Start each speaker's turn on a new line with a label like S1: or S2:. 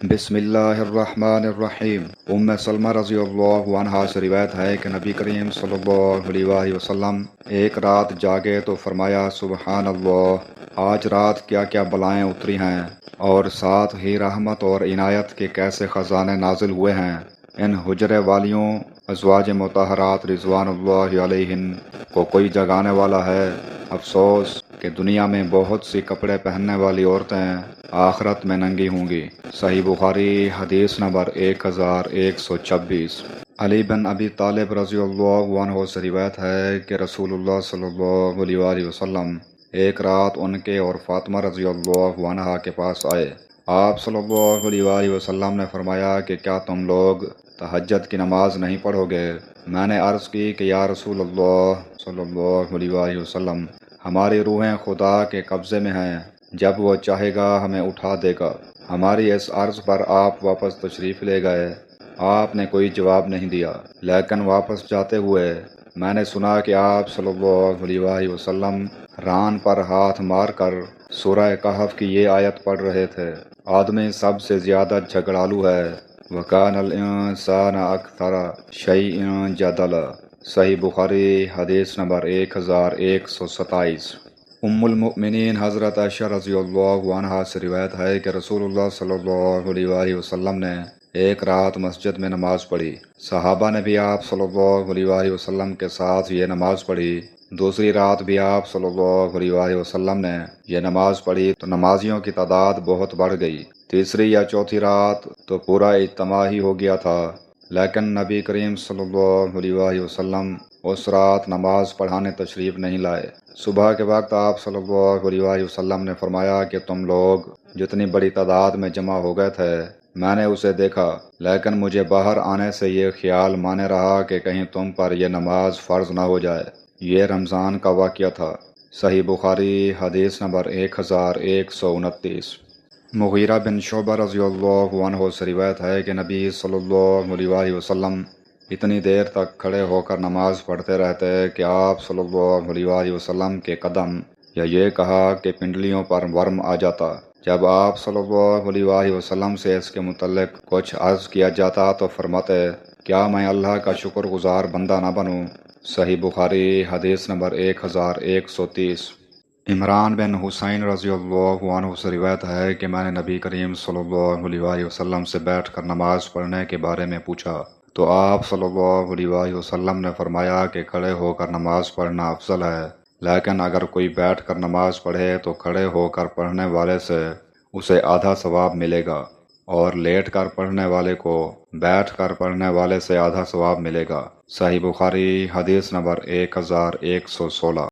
S1: بسم اللہ الرحمن الرحیم۔ سلمہ رضی اللہ عنہا سے روایت ہے کہ نبی کریم صلی اللہ علیہ وآلہ وسلم ایک رات جاگے تو فرمایا سبحان اللہ، آج رات کیا کیا بلائیں اتری ہیں اور ساتھ ہی رحمت اور عنایت کے کیسے خزانے نازل ہوئے ہیں۔ ان حجرے والیوں ازواج مطہرات رضوان اللہ علیہن کو کوئی جگانے والا ہے؟ افسوس کہ دنیا میں بہت سی کپڑے پہننے والی عورتیں آخرت میں ننگی ہوں گی۔ صحیح بخاری حدیث نمبر 1126۔ علی بن ابی طالب رضی اللہ عنہ سے روایت ہے کہ رسول اللہ صلی اللہ علیہ وآلہ وسلم ایک رات ان کے اور فاطمہ رضی اللہ عنہا کے پاس آئے۔ آپ صلی اللہ علیہ وآلہ وسلم نے فرمایا کہ کیا تم لوگ تہجد کی نماز نہیں پڑھو گے؟ میں نے عرض کی کہ یا رسول اللہ صلی اللہ علیہ وآلہ وسلم، ہماری روحیں خدا کے قبضے میں ہیں، جب وہ چاہے گا ہمیں اٹھا دے گا۔ ہماری اس عرض پر آپ واپس تشریف لے گئے۔ آپ نے کوئی جواب نہیں دیا، لیکن واپس جاتے ہوئے میں نے سنا کہ آپ صلی اللہ علیہ وآلہ وسلم ران پر ہاتھ مار کر سورہ کہف کی یہ آیت پڑھ رہے تھے: آدمی سب سے زیادہ جھگڑالو ہے، وَكَانَ الْإِنسَانَ أَكْثَرَ شَيْءٍ جَدَلًا۔ صحیح بخاری حدیث نمبر 1127۔ ام المؤمنین حضرت عائشہ رضی اللہ عنہا سے روایت ہے کہ رسول اللہ صلی اللہ علیہ وآلہ وسلم نے ایک رات مسجد میں نماز پڑھی۔ صحابہ نے بھی آپ صلی اللہ علیہ وآلہ وسلم کے ساتھ یہ نماز پڑھی۔ دوسری رات بھی آپ صلی اللہ علیہ وآلہ وسلم نے یہ نماز پڑھی تو نمازیوں کی تعداد بہت بڑھ گئی۔ تیسری یا چوتھی رات تو پورا اجتماع ہی ہو گیا تھا، لیکن نبی کریم صلی اللہ علیہ وآلہ وسلم اس رات نماز پڑھانے تشریف نہیں لائے۔ صبح کے وقت آپ صلی اللہ علیہ وآلہ وسلم نے فرمایا کہ تم لوگ جتنی بڑی تعداد میں جمع ہو گئے تھے میں نے اسے دیکھا، لیکن مجھے باہر آنے سے یہ خیال مانے رہا کہ کہیں تم پر یہ نماز فرض نہ ہو جائے۔ یہ رمضان کا واقعہ تھا۔ صحیح بخاری حدیث نمبر 1129۔ مغیرہ بن شعبہ رضی اللہ عنہ سے روایت ہے کہ نبی صلی اللہ علیہ وآلہ وسلم اتنی دیر تک کھڑے ہو کر نماز پڑھتے رہتے کہ آپ صلی اللہ علیہ وآلہ وسلم کے قدم یا یہ کہا کہ پنڈلیوں پر ورم آ جاتا۔ جب آپ صلی اللہ علیہ وآلہ وسلم سے اس کے متعلق کچھ عرض کیا جاتا تو فرماتے: کیا میں اللہ کا شکر گزار بندہ نہ بنوں؟ صحیح بخاری حدیث نمبر 1130۔ عمران بن حسین رضی اللہ عنہ سے روایت ہے کہ میں نے نبی کریم صلی اللہ علیہ وآلہ وسلم سے بیٹھ کر نماز پڑھنے کے بارے میں پوچھا تو آپ صلی اللہ علیہ وآلہ وسلم نے فرمایا کہ کھڑے ہو کر نماز پڑھنا افضل ہے، لیکن اگر کوئی بیٹھ کر نماز پڑھے تو کھڑے ہو کر پڑھنے والے سے اسے آدھا ثواب ملے گا، اور لیٹ کر پڑھنے والے کو بیٹھ کر پڑھنے والے سے آدھا ثواب ملے گا۔ صحیح بخاری حدیث نمبر 1116۔